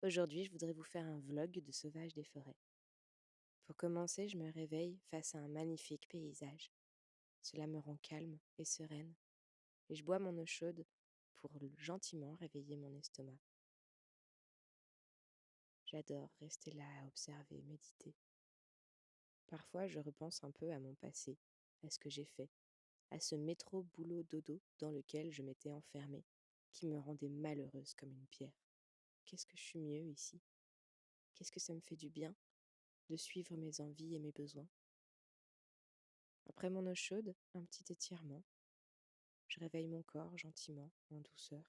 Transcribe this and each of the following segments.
Aujourd'hui, je voudrais vous faire un vlog de sauvage des forêts. Pour commencer, je me réveille face à un magnifique paysage. Cela me rend calme et sereine, et je bois mon eau chaude pour gentiment réveiller mon estomac. J'adore rester là à observer, méditer. Parfois, je repense un peu à mon passé, à ce que j'ai fait, à ce métro boulot dodo dans lequel je m'étais enfermée, qui me rendait malheureuse comme une pierre. Qu'est-ce que je suis mieux ici? Qu'est-ce que ça me fait du bien de suivre mes envies et mes besoins? Après mon eau chaude, un petit étirement. Je réveille mon corps gentiment, en douceur,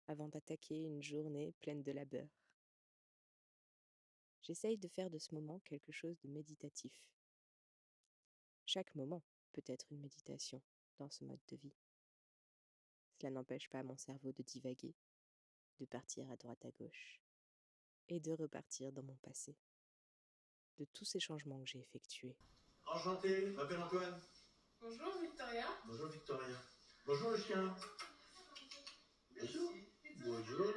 avant d'attaquer une journée pleine de labeur. J'essaye de faire de ce moment quelque chose de méditatif. Chaque moment peut être une méditation dans ce mode de vie. Cela n'empêche pas mon cerveau de divaguer, de partir à droite à gauche, et de repartir dans mon passé, de tous ces changements que j'ai effectués. Enchanté, je m'appelle Antoine. Bonjour Victoria. Bonjour Victorien. Bonjour le chien. Bonjour. Bonjour.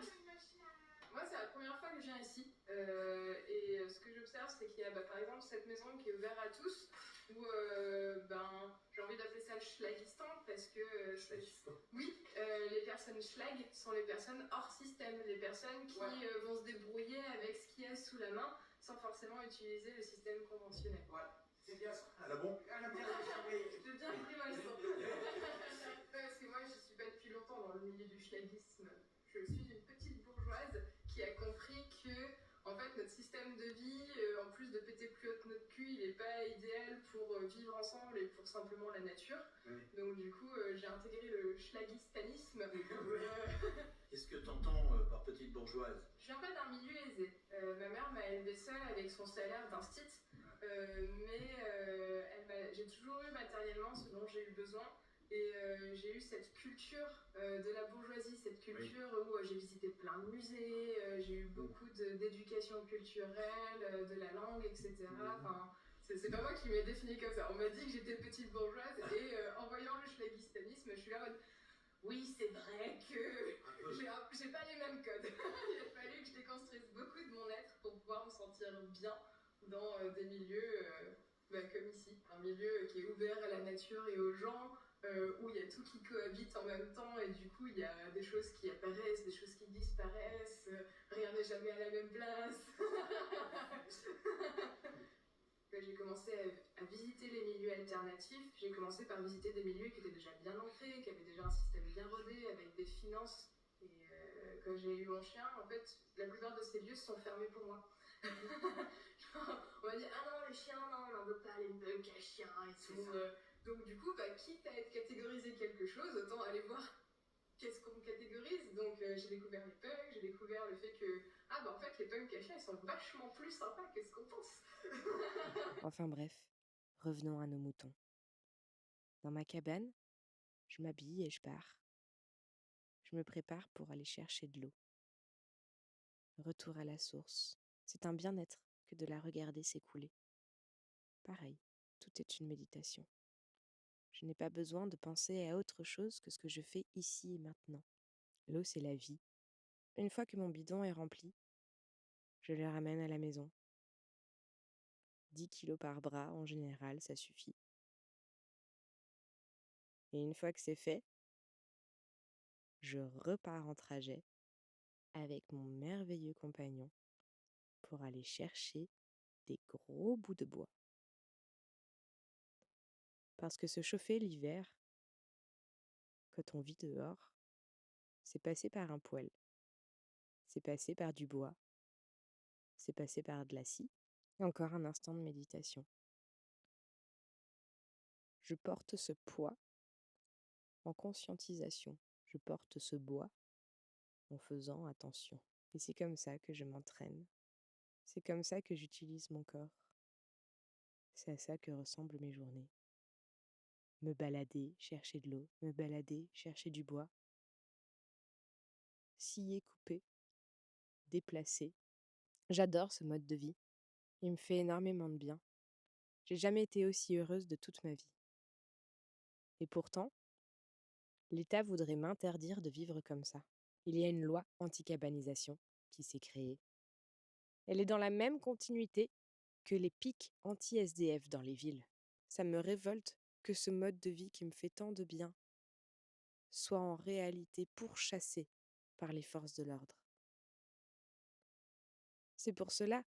Moi, c'est la première fois que je viens ici. Ce que j'observe, c'est qu'il y a par exemple cette maison qui est ouverte à tous, où j'ai envie d'appeler ça le Schlagistan, parce que les personnes schlag sont les personnes hors système, les personnes qui vont se débrouiller avec ce qu'il y a sous la main, sans forcément utiliser le système conventionnel. Ouais, c'est bien ça. À la bon. J'ai bien pris ma leçon. Parce que moi, je ne suis pas depuis longtemps dans le milieu du schlagisme. Je suis une petite bourgeoise qui a compris que, en fait, notre système de vie, en plus de péter plus haut que notre cul, il n'est pas idéal pour vivre ensemble et pour simplement la nature. Oui. Donc, du coup, j'ai intégré le schlagistanisme. Qu'est-ce que t'entends par petite bourgeoise? Je viens pas d'un milieu aisé. Ma mère m'a élevée seule avec son salaire d'instit, j'ai toujours eu matériellement ce dont j'ai eu besoin. Et j'ai eu cette culture de la bourgeoisie, cette culture où j'ai visité plein de musées, j'ai eu beaucoup d'éducation culturelle, de la langue, etc. Enfin, c'est pas moi qui m'ai définie comme ça. On m'a dit que j'étais petite bourgeoise et en voyant le schlagistanisme, je suis là en mode oui, c'est vrai que j'ai pas les mêmes codes. Il a fallu que je déconstruise beaucoup de mon être pour pouvoir me sentir bien dans des milieux comme ici. Un milieu qui est ouvert à la nature et aux gens, où il y a tout qui cohabite en même temps et du coup il y a des choses qui apparaissent, des choses qui disparaissent, rien n'est jamais à la même place. Quand j'ai commencé à visiter les milieux alternatifs, j'ai commencé par visiter des milieux qui étaient déjà bien ancrés, qui avaient déjà un système bien rodé, avec des finances. Et quand j'ai eu mon chien, en fait, la plupart de ces lieux se sont fermés pour moi. On m'a dit ah non, les chiens, non, on n'en veut pas, les bugs à chiens et tout. Donc du coup, quitte à être catégorisé quelque chose, autant aller voir qu'est-ce qu'on catégorise. Donc j'ai découvert les punks, j'ai découvert le fait que en fait les punks à chiens ils sont vachement plus sympas que ce qu'on pense. Enfin bref, revenons à nos moutons. Dans ma cabane, je m'habille et je pars. Je me prépare pour aller chercher de l'eau. Retour à la source. C'est un bien-être que de la regarder s'écouler. Pareil, tout est une méditation. Je n'ai pas besoin de penser à autre chose que ce que je fais ici et maintenant. L'eau, c'est la vie. Une fois que mon bidon est rempli, je le ramène à la maison. 10 kilos par bras, en général, ça suffit. Et une fois que c'est fait, je repars en trajet avec mon merveilleux compagnon pour aller chercher des gros bouts de bois. Parce que se chauffer l'hiver, quand on vit dehors, c'est passer par un poêle, c'est passer par du bois, c'est passer par de la scie, et encore un instant de méditation. Je porte ce poids en conscientisation, je porte ce bois en faisant attention. Et c'est comme ça que je m'entraîne, c'est comme ça que j'utilise mon corps, c'est à ça que ressemblent mes journées. Me balader, chercher de l'eau, me balader, chercher du bois, scier, couper, déplacer. J'adore ce mode de vie, il me fait énormément de bien. J'ai jamais été aussi heureuse de toute ma vie. Et pourtant, l'État voudrait m'interdire de vivre comme ça. Il y a une loi anti-cabanisation qui s'est créée. Elle est dans la même continuité que les pics anti-SDF dans les villes. Ça me révolte que ce mode de vie qui me fait tant de bien soit en réalité pourchassé par les forces de l'ordre. C'est pour cela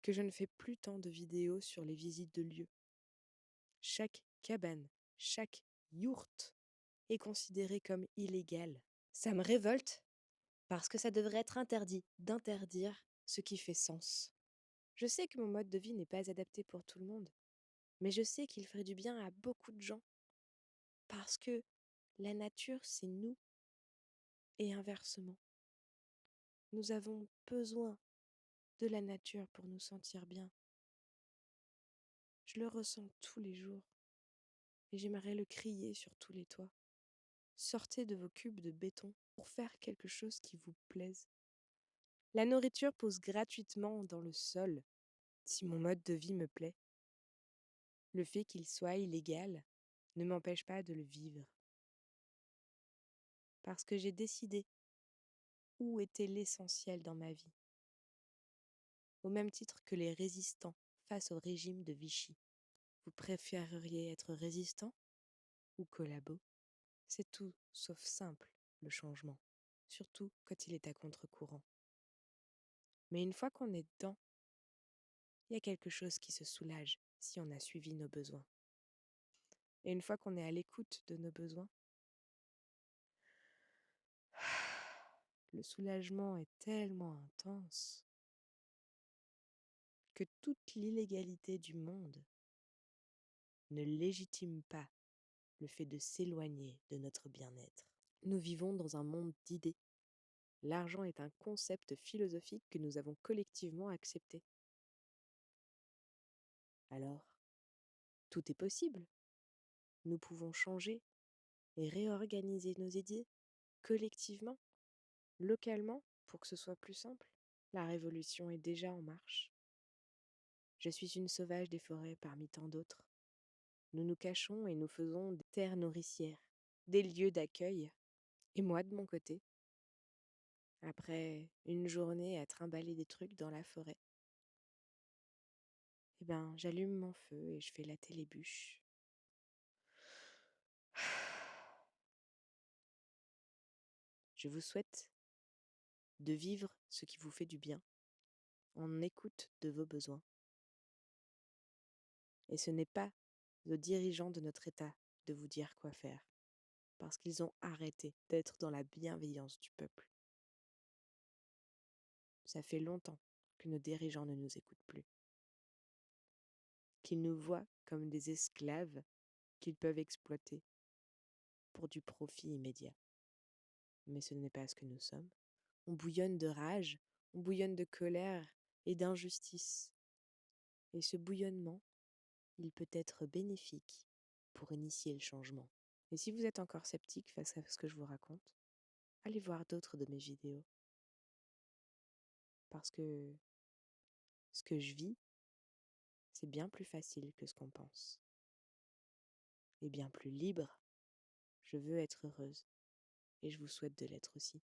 que je ne fais plus tant de vidéos sur les visites de lieux. Chaque cabane, chaque yourte est considérée comme illégale. Ça me révolte parce que ça devrait être interdit d'interdire ce qui fait sens. Je sais que mon mode de vie n'est pas adapté pour tout le monde, mais je sais qu'il ferait du bien à beaucoup de gens parce que la nature, c'est nous et inversement. Nous avons besoin de la nature pour nous sentir bien. Je le ressens tous les jours et j'aimerais le crier sur tous les toits. Sortez de vos cubes de béton pour faire quelque chose qui vous plaise. La nourriture pousse gratuitement dans le sol si mon mode de vie me plaît. Le fait qu'il soit illégal ne m'empêche pas de le vivre. Parce que j'ai décidé où était l'essentiel dans ma vie. Au même titre que les résistants face au régime de Vichy. Vous préféreriez être résistant ou collabo? C'est tout sauf simple, le changement, surtout quand il est à contre-courant. Mais une fois qu'on est dedans, il y a quelque chose qui se soulage si on a suivi nos besoins. Et une fois qu'on est à l'écoute de nos besoins, le soulagement est tellement intense que toute l'illégalité du monde ne légitime pas le fait de s'éloigner de notre bien-être. Nous vivons dans un monde d'idées. L'argent est un concept philosophique que nous avons collectivement accepté. Alors, tout est possible. Nous pouvons changer et réorganiser nos idées collectivement, localement, pour que ce soit plus simple. La révolution est déjà en marche. Je suis une sauvage des forêts parmi tant d'autres. Nous nous cachons et nous faisons des terres nourricières, des lieux d'accueil. Et moi, de mon côté, après une journée à trimballer des trucs dans la forêt, eh ben, j'allume mon feu et je fais la télébûche. Je vous souhaite de vivre ce qui vous fait du bien, en écoute de vos besoins. Et ce n'est pas aux dirigeants de notre État de vous dire quoi faire, parce qu'ils ont arrêté d'être dans la bienveillance du peuple. Ça fait longtemps que nos dirigeants ne nous écoutent plus, qu'ils nous voient comme des esclaves qu'ils peuvent exploiter pour du profit immédiat. Mais ce n'est pas ce que nous sommes. On bouillonne de rage, on bouillonne de colère et d'injustice. Et ce bouillonnement, il peut être bénéfique pour initier le changement. Et si vous êtes encore sceptique face à ce que je vous raconte, allez voir d'autres de mes vidéos. Parce que ce que je vis, c'est bien plus facile que ce qu'on pense. Et bien plus libre. Je veux être heureuse. Et je vous souhaite de l'être aussi.